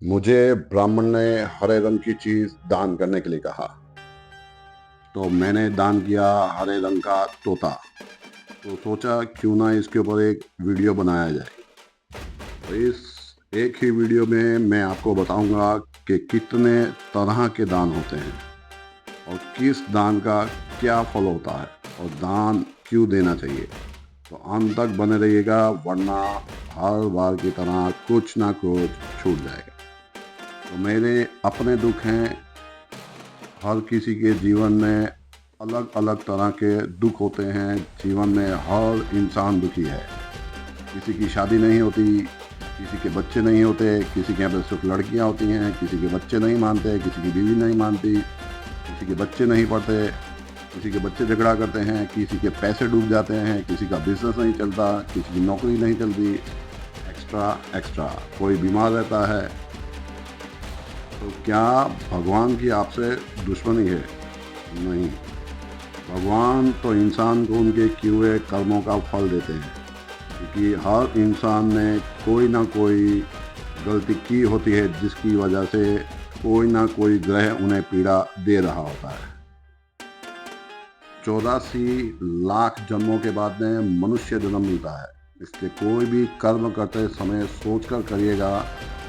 मुझे ब्राह्मण ने हरे रंग की चीज दान करने के लिए कहा, तो मैंने दान किया हरे रंग का तोता। तो सोचा क्यों ना इसके ऊपर एक वीडियो बनाया जाए। तो इस एक ही वीडियो में मैं आपको बताऊंगा कि कितने तरह के दान होते हैं और किस दान का क्या फल होता है और दान क्यों देना चाहिए। तो अंत तक बने रहिएगा, वरना हर बार की तरह कुछ ना कुछ छूट जाएगा। तो मेरे अपने दुख हैं। हर किसी के जीवन में अलग अलग तरह के दुख होते हैं। जीवन में हर इंसान दुखी है। किसी की शादी नहीं होती, किसी के बच्चे नहीं होते, किसी के यहाँ पे सिर्फ लड़कियाँ होती हैं, किसी के बच्चे नहीं मानते, किसी की बीवी नहीं मानती, किसी के बच्चे नहीं पढ़ते, किसी के बच्चे झगड़ा करते हैं, किसी के पैसे डूब जाते हैं, किसी का बिजनेस नहीं चलता, किसी की नौकरी नहीं चलती, एक्स्ट्रा एक्स्ट्रा। कोई बीमार रहता है। तो क्या भगवान की आपसे दुश्मनी है? नहीं। भगवान तो इंसान को उनके किए हुए कर्मों का फल देते हैं, क्योंकि हर इंसान ने कोई ना कोई गलती की होती है, जिसकी वजह से कोई ना कोई ग्रह उन्हें पीड़ा दे रहा होता है। 84 लाख जन्मों के बाद में मनुष्य जन्म मिलता है। इसलिए कोई भी कर्म करते समय सोचकर करिएगा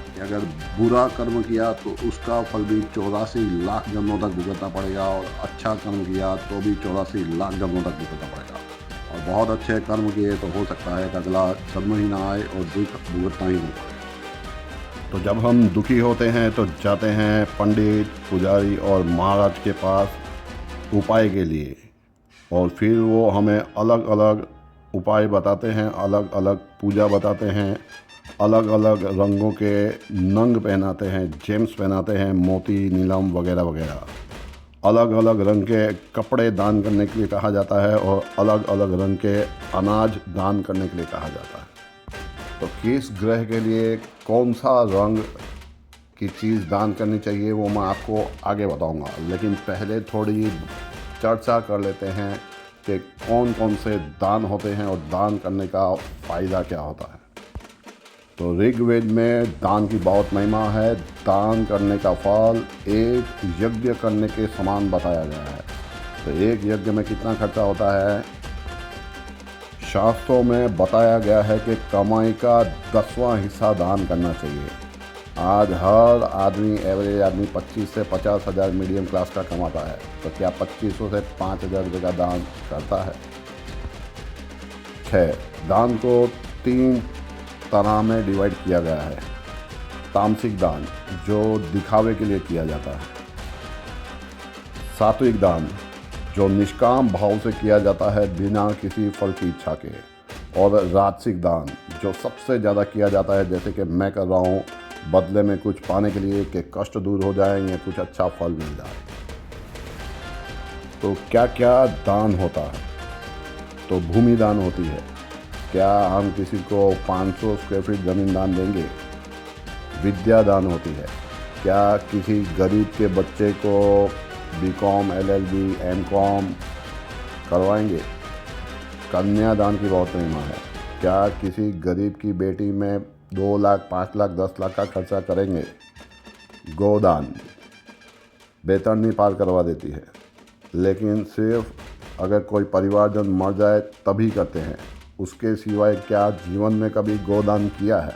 कि अगर बुरा कर्म किया तो उसका फल भी 84 लाख जन्मों तक भुगतना पड़ेगा, और अच्छा कर्म किया तो भी 84 लाख जन्मों तक भुगतना पड़ेगा। और बहुत अच्छे कर्म किए तो हो सकता है कि अगला जन्म ही ना आए और दुख भुगतना ही ना पड़े। तो जब हम दुखी होते हैं तो जाते हैं पंडित, पुजारी और महाराज के पास उपाय के लिए, और फिर वो हमें अलग अलग उपाय बताते हैं, अलग अलग पूजा बताते हैं, अलग अलग रंगों के नंग पहनाते हैं, जेम्स पहनाते हैं, मोती, नीलम वगैरह वगैरह। अलग अलग रंग के कपड़े दान करने के लिए कहा जाता है, और अलग अलग रंग के अनाज दान करने के लिए कहा जाता है। तो किस ग्रह के लिए कौन सा रंग की चीज़ दान करनी चाहिए वो मैं आपको आगे बताऊंगा, लेकिन पहले थोड़ी चर्चा कर लेते हैं कि कौन कौन से दान होते हैं और दान करने का फ़ायदा क्या होता है। तो ऋग्वेद में दान की बहुत महिमा है। दान करने का फल एक यज्ञ करने के समान बताया गया है। तो एक यज्ञ में कितना खर्चा होता है? शास्त्रों में बताया गया है कि कमाई का 10वां हिस्सा दान करना चाहिए। आज हर आदमी, एवरेज आदमी 25 से 50 हज़ार मीडियम क्लास का कमाता है। तो क्या 2500 से 5000 रुपये का दान करता है? खैर, दान को 3 तरह में डिवाइड किया गया है। तामसिक दान, जो दिखावे के लिए किया जाता है। सात्विक दान, जो निष्काम भाव से किया जाता है बिना किसी फल की इच्छा के। और राजसिक दान, जो सबसे ज़्यादा किया जाता है, जैसे कि मैं कर रहा हूँ, बदले में कुछ पाने के लिए कि कष्ट दूर हो जाए या कुछ अच्छा फल मिल जाए। तो क्या क्या दान होता है? तो भूमि दान होती है। क्या हम किसी को 500 स्क्वायर फीट ज़मीन दान देंगे? विद्या दान होती है। क्या किसी गरीब के बच्चे को बीकॉम, एलएलबी, एमकॉम करवाएंगे? कन्यादान की बहुत महिमा है। क्या किसी गरीब की बेटी में 2 लाख, 5 लाख, 10 लाख का खर्चा करेंगे? गोदान बेतरनी पार करवा देती है, लेकिन सिर्फ अगर कोई परिवारजन मर जाए तभी करते हैं। उसके सिवाय क्या जीवन में कभी गोदान किया है?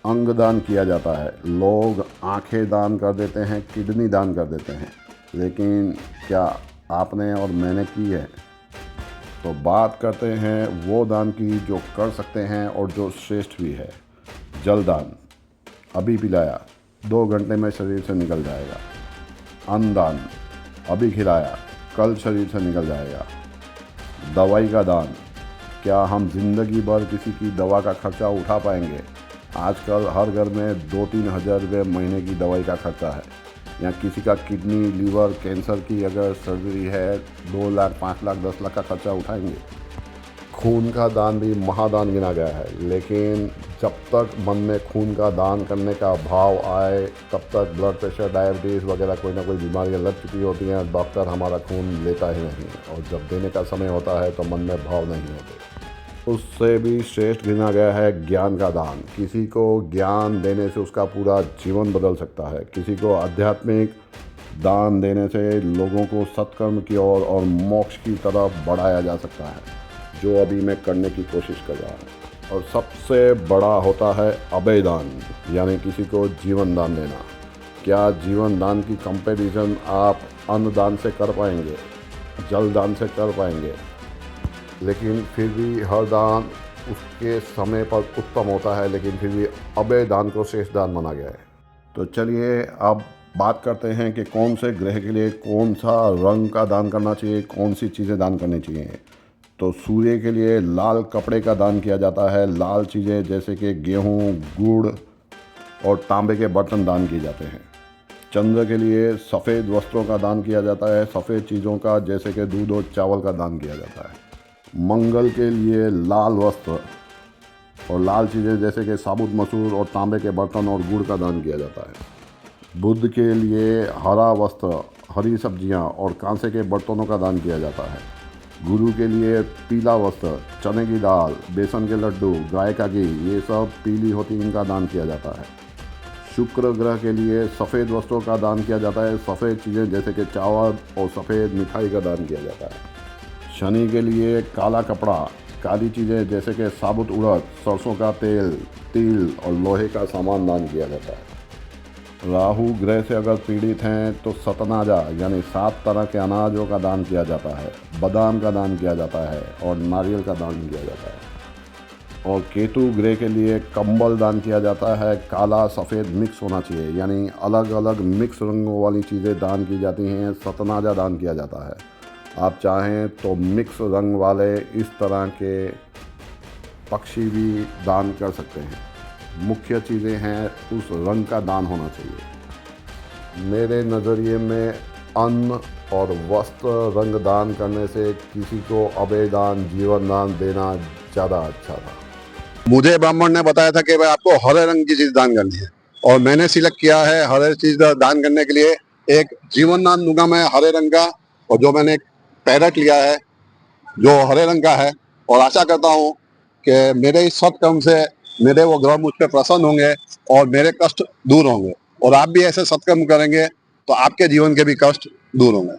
अंगदान किया जाता है। लोग आंखें दान कर देते हैं, किडनी दान कर देते हैं, लेकिन क्या आपने और मैंने की है? तो बात करते हैं वो दान की जो कर सकते हैं और जो श्रेष्ठ भी है। जलदान, अभी पिलाया 2 घंटे में शरीर से निकल जाएगा। अन्नदान, अभी खिलाया कल शरीर से निकल जाएगा। दवाई का दान, क्या हम जिंदगी भर किसी की दवा का खर्चा उठा पाएंगे? आजकल हर घर में 2-3 हज़ार रुपये महीने की दवाई का खर्चा है। या किसी का किडनी, लीवर, कैंसर की अगर सर्जरी है, 2 लाख, 5 लाख, 10 लाख का खर्चा उठाएंगे? खून का दान भी महादान गिना गया है, लेकिन जब तक मन में खून का दान करने का भाव आए, तब तक ब्लड प्रेशर, डायबिटीज़ वगैरह कोई ना कोई बीमारियां लग चुकी होती हैं। डॉक्टर हमारा खून लेता ही नहीं, और जब देने का समय होता है तो मन में भाव नहीं होते। उससे भी श्रेष्ठ गिना गया है ज्ञान का दान। किसी को ज्ञान देने से उसका पूरा जीवन बदल सकता है। किसी को आध्यात्मिक दान देने से लोगों को सत्कर्म की ओर और मोक्ष की तरफ बढ़ाया जा सकता है, जो अभी मैं करने की कोशिश कर रहा हूँ। और सबसे बड़ा होता है अभय दान, यानी किसी को जीवन दान देना। क्या जीवन दान की कंपैरिजन आप अन्न दान से कर पाएंगे, जल दान से कर पाएंगे? लेकिन फिर भी हर दान उसके समय पर उत्तम होता है, लेकिन फिर भी अभय दान को श्रेष्ठ दान माना गया है। तो चलिए अब बात करते हैं कि कौन से ग्रह के लिए कौन सा रंग का दान करना चाहिए, कौन सी चीज़ें दान करनी चाहिए। तो सूर्य के लिए लाल कपड़े का दान किया जाता है। लाल चीज़ें जैसे कि गेहूँ, गुड़ और तांबे के बर्तन दान किए जाते हैं। चंद्र के लिए सफ़ेद वस्त्रों का दान किया जाता है। सफ़ेद चीज़ों का जैसे कि दूध और चावल का दान किया जाता है। मंगल के लिए लाल वस्त्र और लाल चीज़ें जैसे कि साबुत मसूर और तांबे के बर्तन और गुड़ का दान किया जाता है। बुध के लिए हरा वस्त्र, हरी सब्जियां और कांसे के बर्तनों का दान किया जाता है। गुरु के लिए पीला वस्त्र, चने की दाल, बेसन के लड्डू, गाय का घी, ये सब पीली होती इनका दान किया जाता है। शुक्र ग्रह के लिए सफ़ेद वस्त्रों का दान किया जाता है। सफ़ेद चीज़ें जैसे कि चावल और सफ़ेद मिठाई का दान किया जाता है। शनि के लिए काला कपड़ा, काली चीज़ें जैसे कि साबुत उड़द, सरसों का तेल, तिल और लोहे का सामान दान किया जाता है। राहु ग्रह से अगर पीड़ित हैं तो सतनाजा यानी 7 तरह के अनाजों का दान किया जाता है, बादाम का दान किया जाता है और नारियल का दान किया जाता है। और केतु ग्रह के लिए कंबल दान किया जाता है। काला सफ़ेद मिक्स होना चाहिए, यानी अलग अलग मिक्स रंगों वाली चीज़ें दान की जाती हैं। सतनाजा दान किया जाता है। आप चाहें तो मिक्स रंग वाले इस तरह के पक्षी भी दान कर सकते हैं। मुख्य चीज़ें हैं उस रंग का दान होना चाहिए। मेरे नज़रिए में अन्न और वस्त्र रंग दान करने से किसी को अभय दान, जीवन दान देना ज़्यादा अच्छा था। मुझे ब्राह्मण ने बताया था कि भाई आपको हरे रंग की चीज दान करनी है, और मैंने सिलेक्ट किया है हरे चीज दान करने के लिए। एक जीवन दान दूंगा मैं हरे रंग का, और जो मैंने एक पैरट लिया है जो हरे रंग का है, और आशा करता हूँ कि मेरे इस सत्कर्म से मेरे वो ग्रह मुझ पर प्रसन्न होंगे और मेरे कष्ट दूर होंगे, और आप भी ऐसे सत्कर्म करेंगे तो आपके जीवन के भी कष्ट दूर होंगे।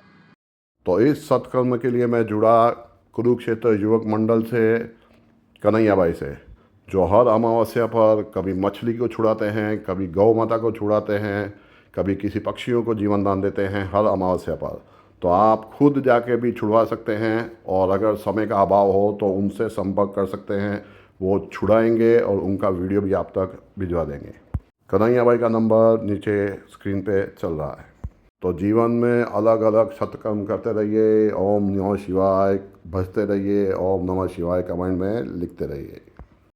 तो इस सत्कर्म के लिए मैं जुड़ा कुरुक्षेत्र युवक मंडल से, कन्हैया भाई से, जो हर अमावस्या पर कभी मछली को छुड़ाते हैं, कभी गौ माता को छुड़ाते हैं, कभी किसी पक्षियों को जीवन दान देते हैं हर अमावस्या पर। तो आप खुद जाके भी छुड़वा सकते हैं, और अगर समय का अभाव हो तो उनसे संपर्क कर सकते हैं। वो छुड़ाएंगे और उनका वीडियो भी आप तक भिजवा देंगे। कन्हैया भाई का नंबर नीचे स्क्रीन पे चल रहा है। तो जीवन में अलग अलग सत्कर्म करते रहिए। ओम नमः शिवाय भजते रहिए, ओम नमः शिवाय कमेंट में लिखते रहिए।